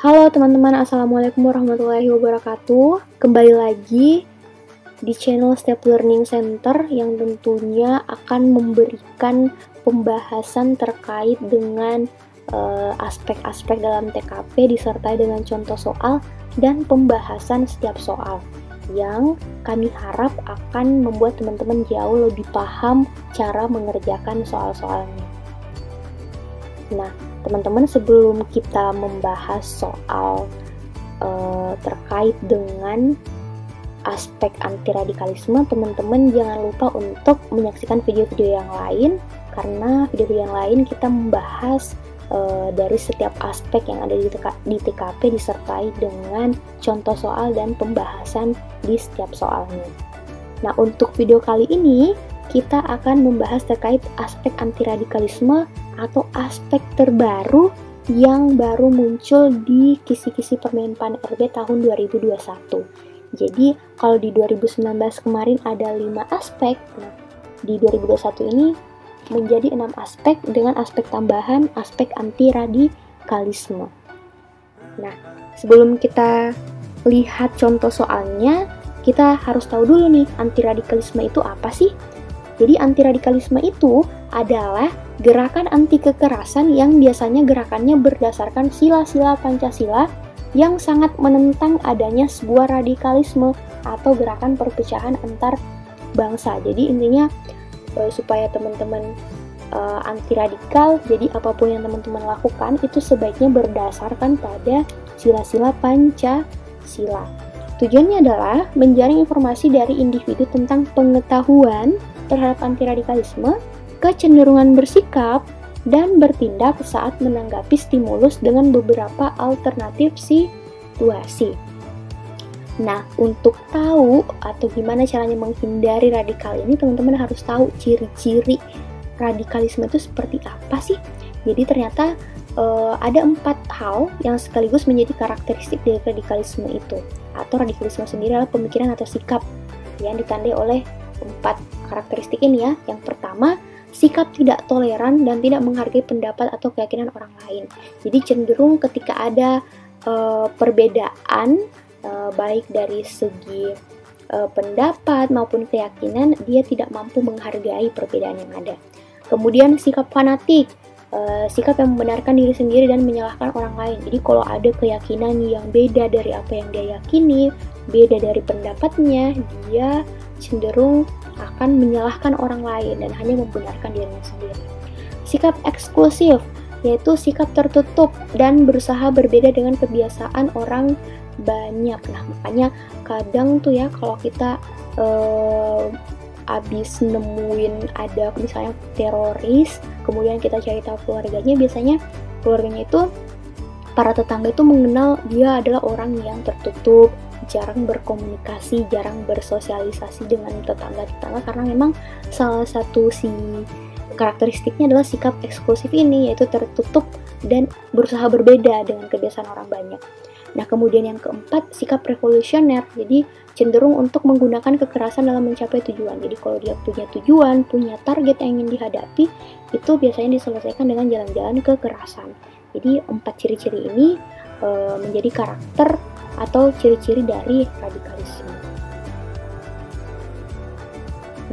Halo teman-teman, Assalamualaikum warahmatullahi wabarakatuh. Kembali lagi di channel Step Learning Center yang tentunya akan memberikan pembahasan terkait dengan aspek-aspek dalam TKP disertai dengan contoh soal dan pembahasan setiap soal yang kami harap akan membuat teman-teman jauh lebih paham cara mengerjakan soal-soalnya. Nah, teman-teman, sebelum kita membahas soal terkait dengan aspek anti-radikalisme, teman-teman jangan lupa untuk menyaksikan video-video yang lain, karena video yang lain kita membahas dari setiap aspek yang ada di TKP disertai dengan contoh soal dan pembahasan di setiap soalnya. Nah, untuk video kali ini kita akan membahas terkait aspek anti-radikalisme atau aspek terbaru yang baru muncul di kisi-kisi Permenpan RB tahun 2021. Jadi kalau di 2019 kemarin ada 5 aspek, nah di 2021 ini menjadi 6 aspek dengan aspek tambahan aspek anti-radikalisme. Nah, sebelum kita lihat contoh soalnya, kita harus tahu dulu nih, anti-radikalisme itu apa sih? Jadi anti-radikalisme itu adalah gerakan anti kekerasan yang biasanya gerakannya berdasarkan sila-sila Pancasila yang sangat menentang adanya sebuah radikalisme atau gerakan perpecahan antar bangsa. Jadi intinya supaya teman-teman anti radikal, jadi apapun yang teman-teman lakukan itu sebaiknya berdasarkan pada sila-sila Pancasila. Tujuannya adalah menjaring informasi dari individu tentang pengetahuan terhadap anti-radikalisme, kecenderungan bersikap, dan bertindak saat menanggapi stimulus dengan beberapa alternatif situasi. Nah, untuk tahu atau gimana caranya menghindari radikal ini, teman-teman harus tahu ciri-ciri radikalisme itu seperti apa sih. Jadi ternyata ada 4 hal yang sekaligus menjadi karakteristik dari radikalisme itu. Atau radikalisme sendiri adalah pemikiran atau sikap yang ditandai oleh 4 karakteristik ini ya. Yang pertama, sikap tidak toleran dan tidak menghargai pendapat atau keyakinan orang lain. Jadi cenderung ketika ada perbedaan baik dari segi pendapat maupun keyakinan, dia tidak mampu menghargai perbedaan yang ada. Kemudian sikap fanatik, sikap yang membenarkan diri sendiri dan menyalahkan orang lain. Jadi kalau ada keyakinan yang beda dari apa yang dia yakini, beda dari pendapatnya, dia cenderung akan menyalahkan orang lain dan hanya membenarkan dirinya sendiri. Sikap eksklusif, yaitu sikap tertutup dan berusaha berbeda dengan kebiasaan orang banyak. Nah, makanya kadang tuh ya kalau kita abis nemuin ada misalnya teroris, kemudian kita cari tahu keluarganya, biasanya keluarganya itu, para tetangga itu mengenal dia adalah orang yang tertutup, jarang berkomunikasi, jarang bersosialisasi dengan tetangga-tetangga, karena memang salah satu karakteristiknya adalah sikap eksklusif ini, yaitu tertutup dan berusaha berbeda dengan kebiasaan orang banyak. Nah, kemudian yang keempat, sikap revolusioner. Jadi cenderung untuk menggunakan kekerasan dalam mencapai tujuan. Jadi kalau dia punya tujuan, punya target yang ingin dihadapi, itu biasanya diselesaikan dengan jalan-jalan kekerasan. Jadi 4 ciri-ciri ini menjadi karakter atau ciri-ciri dari radikalisme.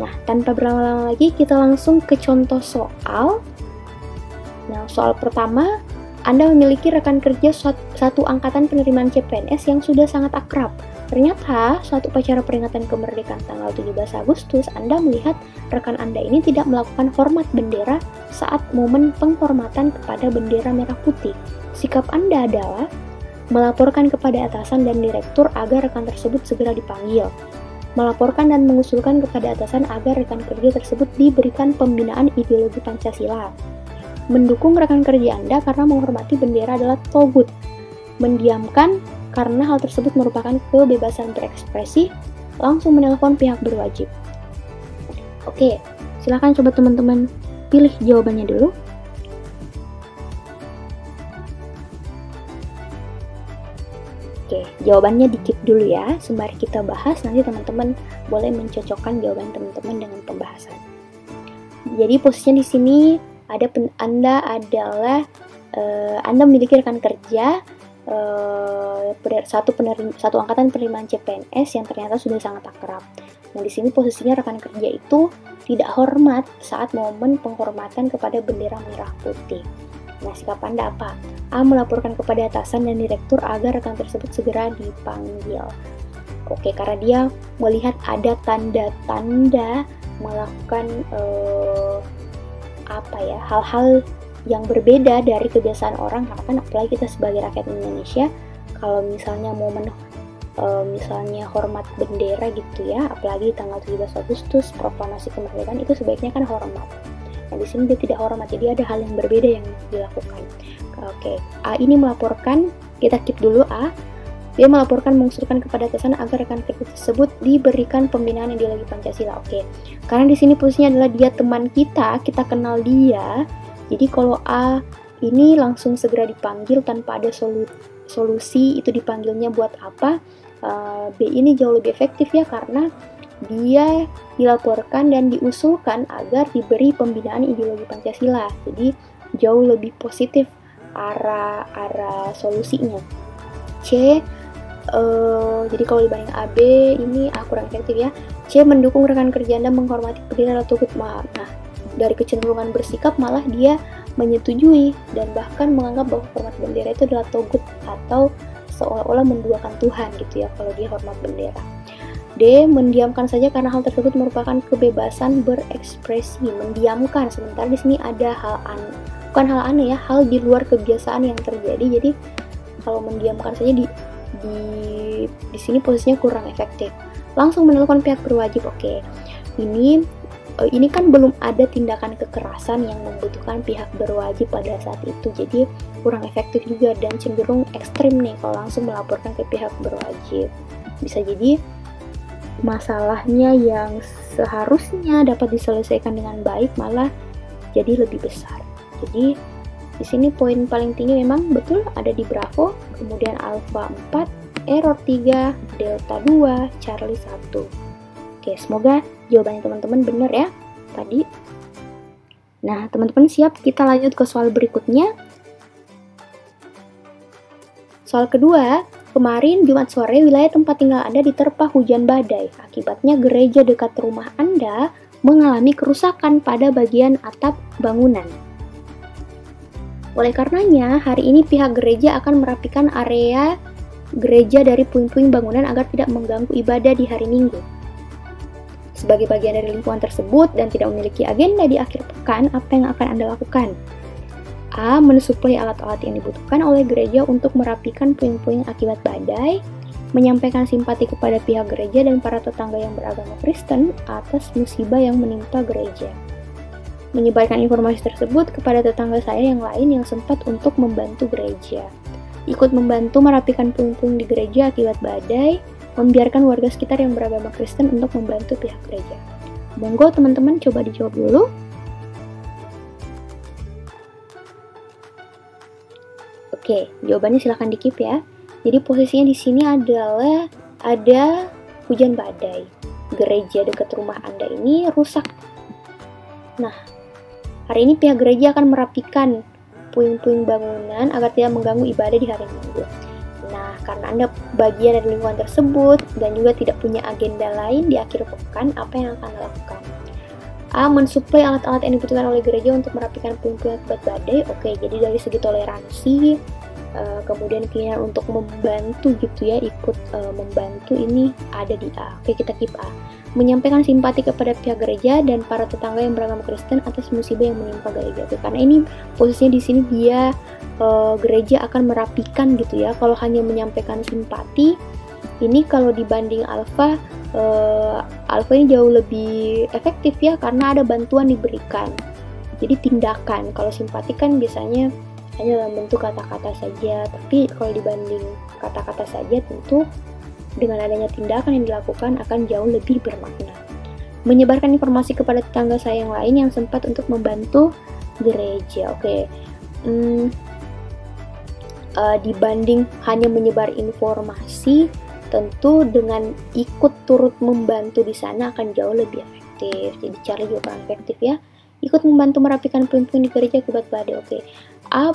Nah, tanpa berlama-lama lagi, kita langsung ke contoh soal. Nah, soal pertama, Anda memiliki rekan kerja satu angkatan penerimaan CPNS yang sudah sangat akrab. Ternyata, saat upacara peringatan kemerdekaan tanggal 17 Agustus, Anda melihat rekan Anda ini tidak melakukan hormat bendera saat momen penghormatan kepada bendera merah putih. Sikap Anda adalah melaporkan kepada atasan dan direktur agar rekan tersebut segera dipanggil, melaporkan dan mengusulkan kepada atasan agar rekan kerja tersebut diberikan pembinaan ideologi Pancasila, mendukung rekan kerja Anda karena menghormati bendera adalah togut, mendiamkan karena hal tersebut merupakan kebebasan berekspresi, langsung menelpon pihak berwajib. Oke, silakan coba teman-teman pilih jawabannya dulu. Oke, jawabannya dikit dulu ya, sembari kita bahas, nanti teman-teman boleh mencocokkan jawaban teman-teman dengan pembahasan. Jadi posisinya di sini Anda adalah Anda memiliki rekan kerja satu angkatan penerimaan CPNS yang ternyata sudah sangat akrab. Nah, di sini posisinya rekan kerja itu tidak hormat saat momen penghormatan kepada bendera merah putih. Nah, sikap Anda apa? A. Melaporkan kepada atasan dan direktur agar rekan tersebut segera dipanggil. Oke, karena dia melihat ada tanda-tanda melakukan hal-hal yang berbeda dari kebiasaan orang, karena kan apalagi kita sebagai rakyat Indonesia, kalau misalnya momen misalnya hormat bendera gitu ya, apalagi tanggal 17 Agustus proklamasi kemerdekaan, itu sebaiknya kan hormat. Nah, di sini dia tidak hormat, jadi ada hal yang berbeda yang dilakukan. Oke, A ini melaporkan, kita keep dulu A. Dia melaporkan mengusulkan kepada atasan agar rekan kerja tersebut diberikan pembinaan ideologi Pancasila. Oke, karena di sini posisinya adalah dia teman kita kenal dia. Jadi kalau A ini langsung segera dipanggil tanpa ada solusi itu dipanggilnya buat apa? B ini jauh lebih efektif ya, karena dia dilaporkan dan diusulkan agar diberi pembinaan ideologi Pancasila. Jadi jauh lebih positif arah solusinya. C, jadi kalau dibanding A, B ini A kurang efektif ya. C, mendukung rekan kerja Anda menghormati bendera atau togut. Nah, dari kecenderungan bersikap malah dia menyetujui dan bahkan menganggap bahwa hormat bendera itu adalah togut atau seolah-olah menduakan Tuhan gitu ya kalau dia hormat bendera. D, mendiamkan saja karena hal tersebut merupakan kebebasan berekspresi. Mendiamkan, sementara di sini ada bukan hal aneh ya, hal di luar kebiasaan yang terjadi. Jadi kalau mendiamkan saja di sini posisinya kurang efektif. Langsung menelpon pihak berwajib. Oke, ini kan belum ada tindakan kekerasan yang membutuhkan pihak berwajib pada saat itu, jadi kurang efektif juga dan cenderung ekstrim nih kalau langsung melaporkan ke pihak berwajib. Bisa jadi masalahnya yang seharusnya dapat diselesaikan dengan baik malah jadi lebih besar. Jadi di sini poin paling tinggi memang betul ada di Bravo, kemudian Alpha 4, Error 3, Delta 2, Charlie 1. Oke, semoga jawabannya teman-teman benar ya tadi. Nah, teman-teman siap? Kita lanjut ke soal berikutnya. Soal kedua, kemarin Jumat sore wilayah tempat tinggal Anda diterpa hujan badai. Akibatnya gereja dekat rumah Anda mengalami kerusakan pada bagian atap bangunan. Oleh karenanya, hari ini pihak gereja akan merapikan area gereja dari puing-puing bangunan agar tidak mengganggu ibadah di hari Minggu. Sebagai bagian dari lingkungan tersebut dan tidak memiliki agenda di akhir pekan, apa yang akan Anda lakukan? A. Mensuplai alat-alat yang dibutuhkan oleh gereja untuk merapikan puing-puing akibat badai, menyampaikan simpati kepada pihak gereja dan para tetangga yang beragama Kristen atas musibah yang menimpa gereja. Menyebarkan informasi tersebut kepada tetangga saya yang lain yang sempat untuk membantu gereja. Ikut membantu merapikan puing-puing di gereja akibat badai, membiarkan warga sekitar yang beragama Kristen untuk membantu pihak gereja. Monggo teman-teman coba dijawab dulu. Oke, jawabannya silahkan di-keep ya. Jadi posisinya di sini adalah ada hujan badai. Gereja dekat rumah Anda ini rusak. Nah, hari ini pihak gereja akan merapikan puing-puing bangunan agar tidak mengganggu ibadah di hari Minggu. Nah, karena Anda bagian dari lingkungan tersebut dan juga tidak punya agenda lain di akhir pekan, apa yang akan Anda lakukan? A. Mensuplai alat-alat yang dibutuhkan oleh gereja untuk merapikan puing-puing akibat badai. Oke, jadi dari segi toleransi, kemudian keinginan untuk membantu gitu ya, ikut membantu ini ada di A. Oke, kita keep A. Menyampaikan simpati kepada pihak gereja dan para tetangga yang beragama Kristen atas musibah yang menimpa gereja. Oke, karena ini posisinya di sini dia gereja akan merapikan gitu ya. Kalau hanya menyampaikan simpati, ini kalau dibanding Alpha ini jauh lebih efektif ya, karena ada bantuan diberikan. Jadi tindakan. Kalau simpati kan biasanya hanya dalam bentuk kata-kata saja, tapi kalau dibanding kata-kata saja tentu dengan adanya tindakan yang dilakukan akan jauh lebih bermakna. Menyebarkan informasi kepada tetangga saya yang lain yang sempat untuk membantu gereja. Oke. Dibanding hanya menyebar informasi, tentu dengan ikut turut membantu di sana akan jauh lebih efektif. Jadi Charlie juga kurang efektif ya. Ikut membantu merapikan puing-puing di gereja akibat badai. A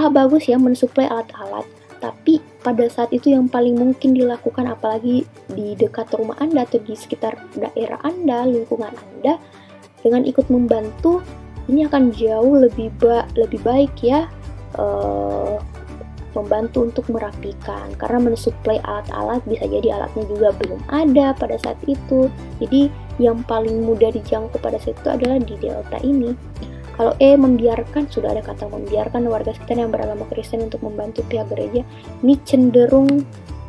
bagus ya, mensuplai alat-alat. tapi pada saat itu yang paling mungkin dilakukan, apalagi di dekat rumah Anda atau di sekitar daerah Anda, lingkungan Anda, dengan ikut membantu, ini akan jauh lebih baik ya, membantu untuk merapikan, karena mensuplai alat-alat bisa jadi alatnya juga belum ada pada saat itu. Jadi yang paling mudah dijangkau pada saat itu adalah di delta ini. Kalau membiarkan, sudah ada kata membiarkan warga sekitar yang beragama Kristen untuk membantu pihak gereja, ini cenderung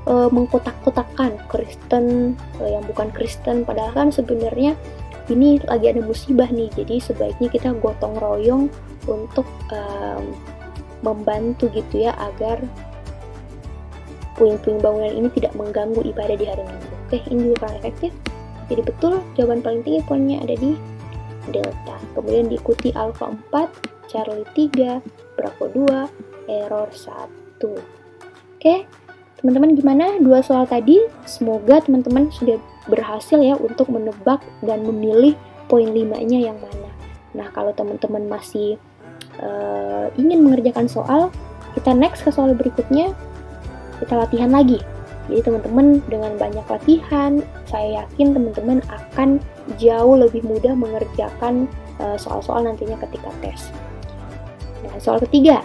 mengkotak-kotakan Kristen yang bukan Kristen, padahal kan sebenarnya ini lagi ada musibah nih, jadi sebaiknya kita gotong royong untuk membantu gitu ya, agar puing-puing bangunan ini tidak mengganggu ibadah di hari Minggu. Oke, ini juga kurang efektif. Jadi betul, jawaban paling tinggi poinnya ada di delta. Kemudian diikuti alfa 4, Charlie 3, Bravo 2, error 1. Oke, teman-teman gimana dua soal tadi? Semoga teman-teman sudah berhasil ya untuk menebak dan memilih poin 5-nya yang mana. Nah, kalau teman-teman masih ingin mengerjakan soal, kita next ke soal berikutnya, kita latihan lagi. Jadi teman-teman dengan banyak latihan, saya yakin teman-teman akan jauh lebih mudah mengerjakan soal-soal nantinya ketika tes. Nah, soal ketiga,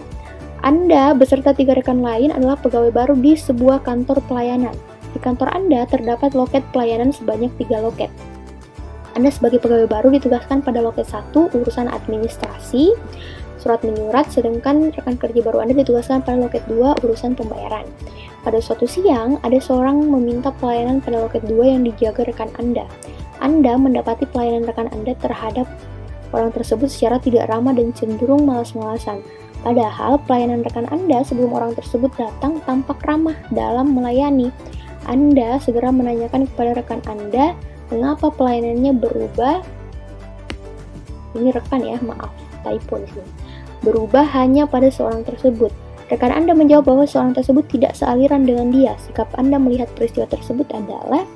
Anda beserta 3 rekan lain adalah pegawai baru di sebuah kantor pelayanan. Di kantor Anda terdapat loket pelayanan sebanyak 3 loket. Anda sebagai pegawai baru ditugaskan pada loket 1, urusan administrasi, surat menyurat, sedangkan rekan kerja baru Anda ditugaskan pada loket 2, urusan pembayaran. Pada suatu siang, ada seorang meminta pelayanan pada loket 2 yang dijaga rekan Anda. Anda mendapati pelayanan rekan Anda terhadap orang tersebut secara tidak ramah dan cenderung malas-malasan. Padahal pelayanan rekan Anda sebelum orang tersebut datang tampak ramah dalam melayani. Anda segera menanyakan kepada rekan Anda mengapa pelayanannya berubah. Ini rekan ya, maaf, typo di sini. Berubah hanya pada seorang tersebut. Rekan Anda menjawab bahwa seorang tersebut tidak sealiran dengan dia. Sikap Anda melihat peristiwa tersebut adalah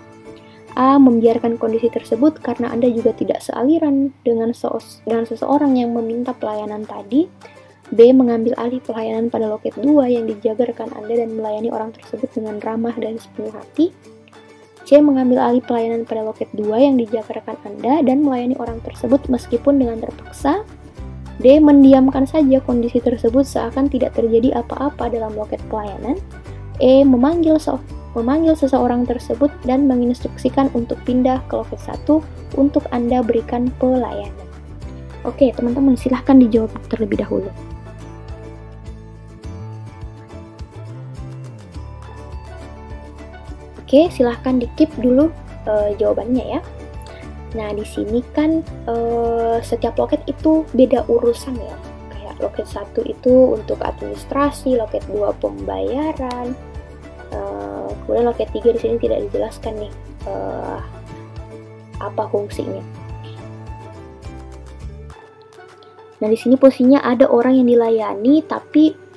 A. Membiarkan kondisi tersebut karena Anda juga tidak sealiran dengan seseorang yang meminta pelayanan tadi. B. Mengambil alih pelayanan pada loket 2 yang dijaga rekan Anda dan melayani orang tersebut dengan ramah dan sepenuh hati. C. Mengambil alih pelayanan pada loket 2 yang dijaga rekan Anda dan melayani orang tersebut meskipun dengan terpaksa. D. Mendiamkan saja kondisi tersebut seakan tidak terjadi apa-apa dalam loket pelayanan. E. Memanggil seseorang tersebut dan menginstruksikan untuk pindah ke loket 1 untuk Anda berikan pelayanan. Oke, teman-teman silahkan dijawab terlebih dahulu. Oke, silahkan di-keep dulu jawabannya ya. Nah, di sini kan setiap loket itu beda urusan ya. Kayak loket 1 itu untuk administrasi, loket 2 pembayaran. Kemudian loket 3 di sini tidak dijelaskan nih apa fungsinya. Nah, di sini posisinya ada orang yang dilayani, tapi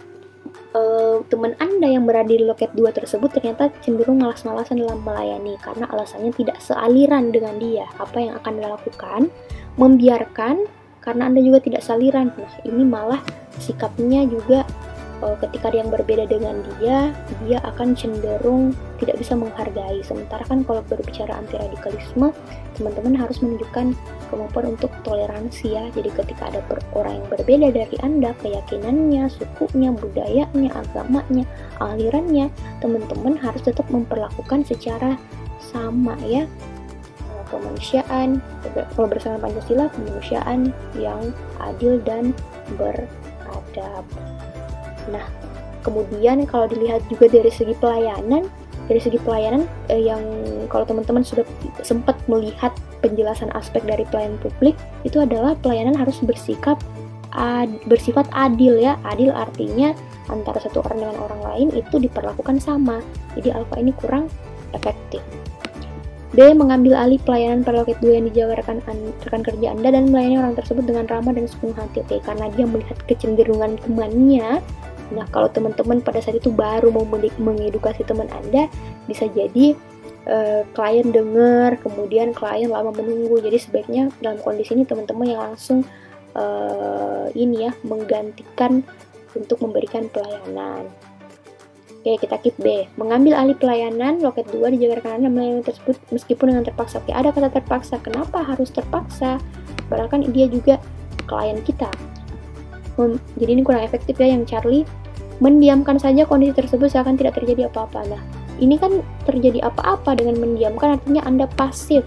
teman Anda yang berada di loket 2 tersebut ternyata cenderung malas-malasan dalam melayani karena alasannya tidak sealiran dengan dia. Apa yang akan Anda lakukan? Membiarkan karena Anda juga tidak sealiran. Nah, ini malah sikapnya juga ketika ada yang berbeda dengan dia akan cenderung tidak bisa menghargai. Sementara kan kalau berbicara anti radikalisme, teman-teman harus menunjukkan kemampuan untuk toleransi ya. Jadi ketika ada orang yang berbeda dari Anda, keyakinannya, sukunya, budayanya, agamanya, alirannya, teman-teman harus tetap memperlakukan secara sama ya. Kemanusiaan, kalau berdasarkan Pancasila, kemanusiaan yang adil dan beradab. Nah, kemudian kalau dilihat juga dari segi pelayanan yang kalau teman-teman sudah sempat melihat penjelasan aspek dari pelayanan publik, itu adalah pelayanan harus bersifat adil ya. Adil artinya antara satu orang dengan orang lain itu diperlakukan sama. Jadi alfa ini kurang efektif. B. Mengambil alih pelayanan pada loket 2 yang dijaga rekan kerja Anda dan melayani orang tersebut dengan ramah dan sepenuh hati. Oke, karena dia melihat kecenderungan temannya. Nah, kalau teman-teman pada saat itu baru mau mengedukasi teman Anda, bisa jadi klien dengar, kemudian klien lama menunggu. Jadi sebaiknya dalam kondisi ini teman-teman yang langsung menggantikan untuk memberikan pelayanan. Oke, kita keep B. Mengambil alih pelayanan loket 2 dijabarkan Anda melayani tersebut meskipun dengan terpaksa. Oke, ada kata terpaksa. Kenapa harus terpaksa? Padahal kan dia juga klien kita. Jadi ini kurang efektif ya yang Charlie. Mendiamkan saja kondisi tersebut seakan tidak terjadi apa-apa. Nah, ini kan terjadi apa-apa dengan mendiamkan, artinya Anda pasif.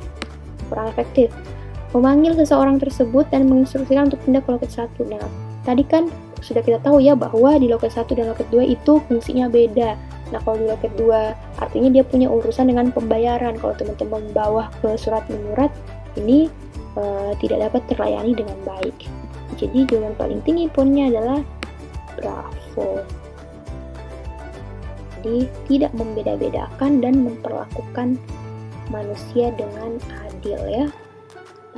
Kurang efektif. Memanggil seseorang tersebut dan menginstruksikan untuk pindah ke loket 1. Nah, tadi kan sudah kita tahu ya bahwa di loket 1 dan loket 2 itu fungsinya beda. Nah, kalau di loket 2 artinya dia punya urusan dengan pembayaran. Kalau teman-teman bawah ke surat menyurat, ini tidak dapat terlayani dengan baik. Jadi jawaban paling tinggi poinnya adalah bravo. Jadi tidak membeda-bedakan dan memperlakukan manusia dengan adil ya.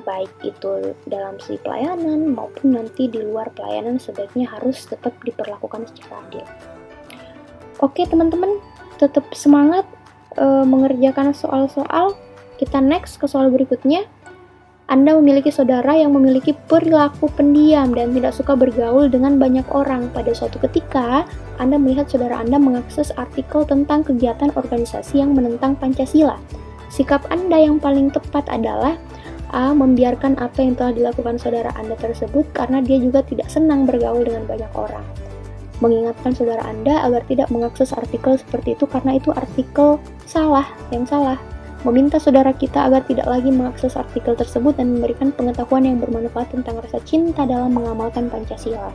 Baik itu dalam si pelayanan maupun nanti di luar pelayanan sebaiknya harus tetap diperlakukan secara adil. Oke teman-teman, tetap semangat mengerjakan soal-soal. Kita next ke soal berikutnya. Anda memiliki saudara yang memiliki perilaku pendiam dan tidak suka bergaul dengan banyak orang. Pada suatu ketika, Anda melihat saudara Anda mengakses artikel tentang kegiatan organisasi yang menentang Pancasila. Sikap Anda yang paling tepat adalah A. Membiarkan apa yang telah dilakukan saudara Anda tersebut karena dia juga tidak senang bergaul dengan banyak orang. Mengingatkan saudara Anda agar tidak mengakses artikel seperti itu karena itu artikel yang salah. Meminta saudara kita agar tidak lagi mengakses artikel tersebut dan memberikan pengetahuan yang bermanfaat tentang rasa cinta dalam mengamalkan Pancasila.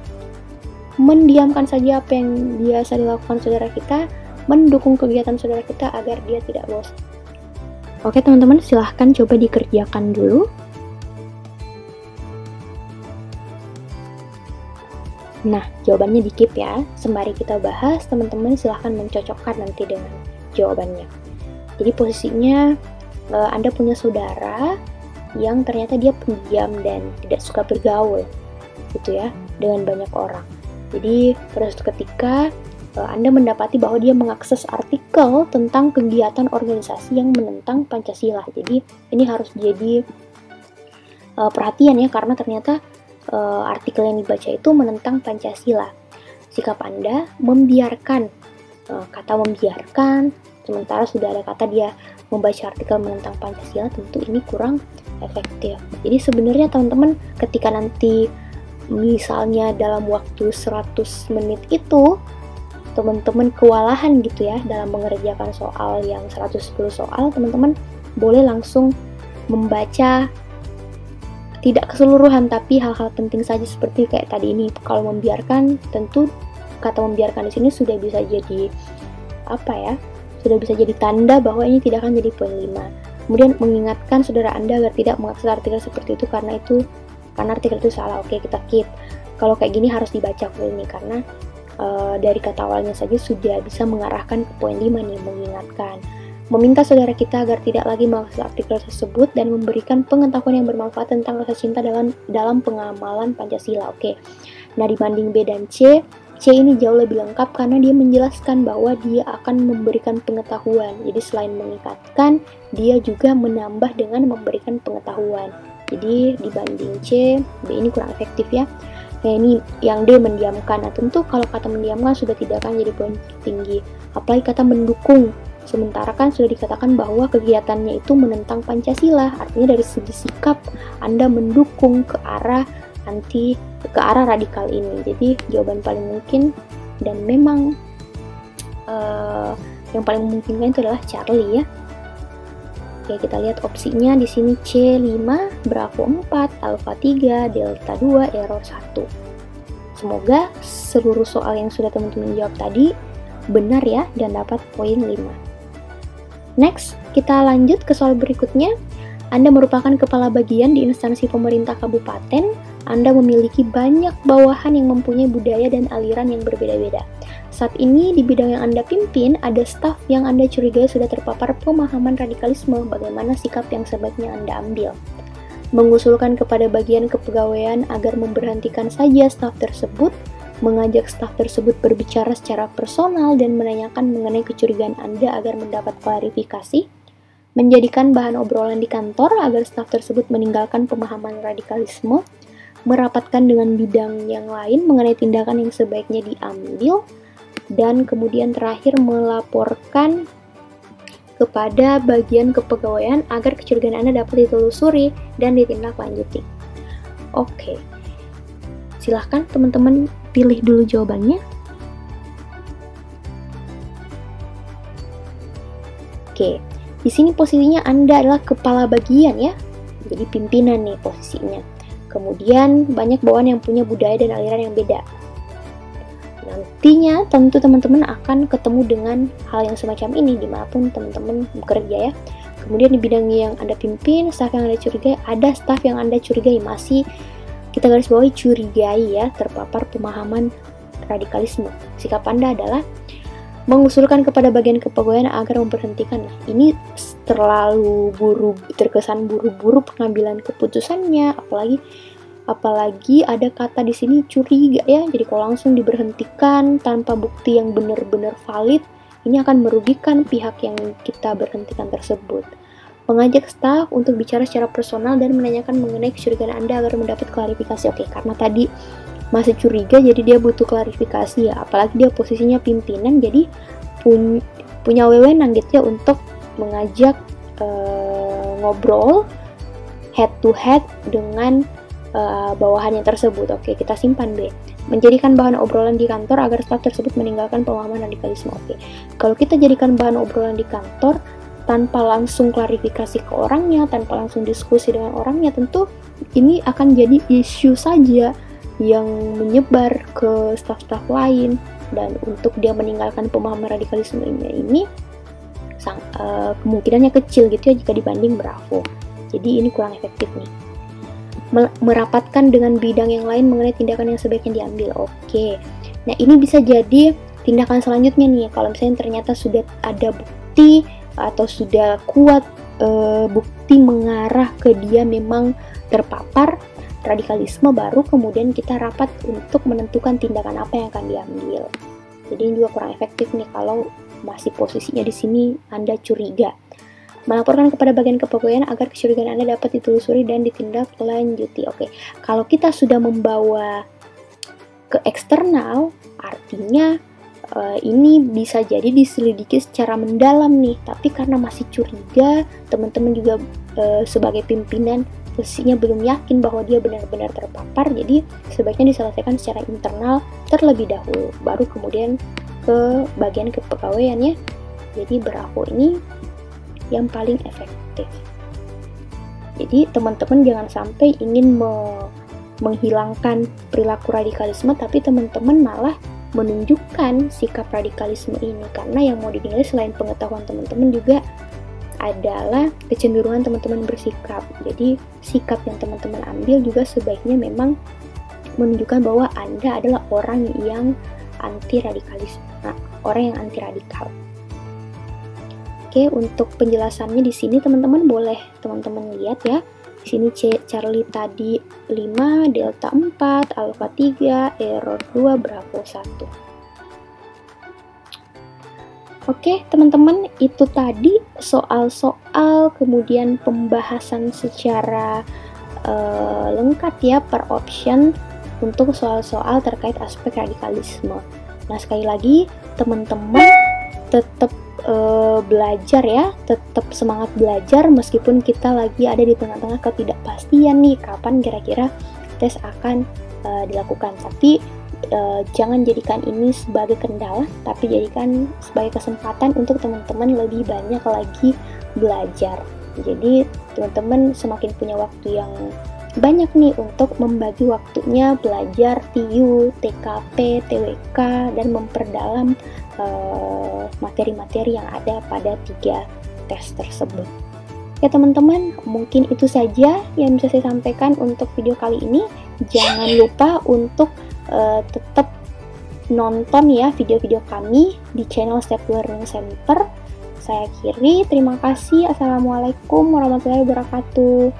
Mendiamkan saja apa yang biasa dilakukan saudara kita, mendukung kegiatan saudara kita agar dia tidak bosan. Oke teman-teman, silahkan coba dikerjakan dulu. Nah, jawabannya di keep ya. Sembari kita bahas, teman-teman silahkan mencocokkan nanti dengan jawabannya. Jadi posisinya Anda punya saudara yang ternyata dia pendiam dan tidak suka bergaul gitu ya dengan banyak orang. Jadi pada suatu ketika Anda mendapati bahwa dia mengakses artikel tentang kegiatan organisasi yang menentang Pancasila. Jadi ini harus jadi perhatian ya, karena ternyata artikel yang dibaca itu menentang Pancasila. Sikap Anda membiarkan, kata membiarkan, sementara sudah ada kata dia membaca artikel menentang Pancasila, tentu ini kurang efektif. Jadi sebenarnya teman-teman ketika nanti misalnya dalam waktu 100 menit itu teman-teman kewalahan gitu ya dalam mengerjakan soal yang 110 soal, teman-teman boleh langsung membaca tidak keseluruhan tapi hal-hal penting saja seperti kayak tadi ini. Kalau membiarkan, tentu kata membiarkan di sini sudah bisa jadi sudah bisa jadi tanda bahwa ini tidak akan jadi poin 5. Kemudian mengingatkan saudara Anda agar tidak mengakses artikel seperti itu karena artikel itu salah. Oke, kita keep. Kalau kayak gini harus dibaca full nih karena dari kata awalnya saja sudah bisa mengarahkan ke poin 5 nih, mengingatkan. Meminta saudara kita agar tidak lagi mengakses artikel tersebut dan memberikan pengetahuan yang bermanfaat tentang rasa cinta dalam pengamalan Pancasila. Oke. Nah, dibanding B dan C ini jauh lebih lengkap karena dia menjelaskan bahwa dia akan memberikan pengetahuan. Jadi selain mengingatkan, dia juga menambah dengan memberikan pengetahuan. Jadi dibanding C, B ini kurang efektif ya. Nah, ini yang D mendiamkan. Nah, tentu kalau kata mendiamkan sudah tidak akan jadi poin tinggi. Apalagi kata mendukung. Sementara kan sudah dikatakan bahwa kegiatannya itu menentang Pancasila. Artinya dari segi sikap Anda mendukung ke arah radikal ini. Jadi jawaban paling mungkin dan memang yang paling memungkinkan itu adalah Charlie ya. Oke, kita lihat opsinya di sini C5, Bravo 4, Alpha 3, Delta 2, Error 1. Semoga seluruh soal yang sudah teman-teman jawab tadi benar ya dan dapat poin 5. Next, kita lanjut ke soal berikutnya. Anda merupakan kepala bagian di instansi pemerintah kabupaten. Anda memiliki banyak bawahan yang mempunyai budaya dan aliran yang berbeda-beda. Saat ini di bidang yang Anda pimpin, ada staf yang Anda curigai sudah terpapar pemahaman radikalisme. Bagaimana sikap yang sebaiknya Anda ambil? Mengusulkan kepada bagian kepegawaian agar memberhentikan saja staf tersebut, mengajak staf tersebut berbicara secara personal dan menanyakan mengenai kecurigaan Anda agar mendapat klarifikasi, menjadikan bahan obrolan di kantor agar staf tersebut meninggalkan pemahaman radikalisme, merapatkan dengan bidang yang lain mengenai tindakan yang sebaiknya diambil, dan kemudian terakhir melaporkan kepada bagian kepegawaian agar kecurigaan Anda dapat ditelusuri dan ditindaklanjuti. Oke, silahkan teman-teman pilih dulu jawabannya. Oke, di sini posisinya Anda adalah kepala bagian ya, jadi pimpinan nih posisinya. Kemudian banyak bawahan yang punya budaya dan aliran yang beda. Nantinya tentu teman-teman akan ketemu dengan hal yang semacam ini dimanapun teman-teman bekerja ya. Kemudian di bidang yang Anda pimpin, staf yang Anda curigai, ada staf yang Anda curigai, masih kita garis bawahi curigai ya, terpapar pemahaman radikalisme. Sikap Anda adalah mengusulkan kepada bagian kepegawaian agar memberhentikan. Nah, ini terlalu terkesan buru-buru pengambilan keputusannya, apalagi ada kata di sini curiga ya. Jadi kalau langsung diberhentikan tanpa bukti yang benar-benar valid, ini akan merugikan pihak yang kita berhentikan tersebut. Mengajak staf untuk bicara secara personal dan menanyakan mengenai kecurigaan Anda agar mendapat klarifikasi. Oke, karena tadi masih curiga jadi dia butuh klarifikasi ya, apalagi dia posisinya pimpinan, jadi punya wewenang gitu ya untuk mengajak ngobrol head to head dengan bawahannya tersebut. Oke, kita simpan B. Menjadikan bahan obrolan di kantor agar staf tersebut meninggalkan pemahaman radikalisme. Oke, kalau kita jadikan bahan obrolan di kantor tanpa langsung klarifikasi ke orangnya, tanpa langsung diskusi dengan orangnya, tentu ini akan jadi isu saja yang menyebar ke staf-staf lain, dan untuk dia meninggalkan pemahaman radikalisme ini kemungkinannya kecil gitu ya jika dibanding Bravo. Jadi ini kurang efektif nih. Merapatkan dengan bidang yang lain mengenai tindakan yang sebaiknya diambil. Oke, nah ini bisa jadi tindakan selanjutnya nih, kalau misalnya ternyata sudah ada bukti atau sudah kuat bukti mengarah ke dia memang terpapar radikalisme, baru kemudian kita rapat untuk menentukan tindakan apa yang akan diambil. Jadi ini juga kurang efektif nih kalau masih posisinya di sini Anda curiga. Melaporkan kepada bagian kepegawaian agar kecurigaan Anda dapat ditelusuri dan ditindaklanjuti. Oke, kalau kita sudah membawa ke eksternal, artinya ini bisa jadi diselidiki secara mendalam nih, tapi karena masih curiga, teman-teman juga sebagai pimpinan posisinya belum yakin bahwa dia benar-benar terpapar, jadi sebaiknya diselesaikan secara internal terlebih dahulu, baru kemudian ke bagian kepegawaian ya. Jadi Bravo ini yang paling efektif. Jadi teman-teman jangan sampai ingin menghilangkan perilaku radikalisme, tapi teman-teman malah menunjukkan sikap radikalisme ini, karena yang mau dinilai selain pengetahuan teman-teman juga adalah kecenderungan teman-teman bersikap. Jadi sikap yang teman-teman ambil juga sebaiknya memang menunjukkan bahwa Anda adalah orang yang anti radikalisme, orang yang anti radikal. Oke, untuk penjelasannya di sini teman-teman boleh teman-teman lihat ya. Di sini Charlie tadi 5, Delta 4, Alpha 3, Error 2, Bravo 1. Oke, teman-teman, itu tadi soal-soal kemudian pembahasan secara lengkap ya per option untuk soal-soal terkait aspek radikalisme. Nah, sekali lagi teman-teman tetap belajar ya, tetap semangat belajar meskipun kita lagi ada di tengah-tengah ketidakpastian nih kapan kira-kira tes akan dilakukan. Tapi jangan jadikan ini sebagai kendala, tapi jadikan sebagai kesempatan untuk teman-teman lebih banyak lagi belajar. Jadi teman-teman semakin punya waktu yang banyak nih untuk membagi waktunya belajar TIU, TKP, TWK, dan memperdalam materi-materi yang ada pada 3 tes tersebut. Ya teman-teman, mungkin itu saja yang bisa saya sampaikan untuk video kali ini. Jangan lupa untuk tetap nonton ya video-video kami di channel Step Learning Center. Saya akhiri, terima kasih. Assalamualaikum warahmatullahi wabarakatuh.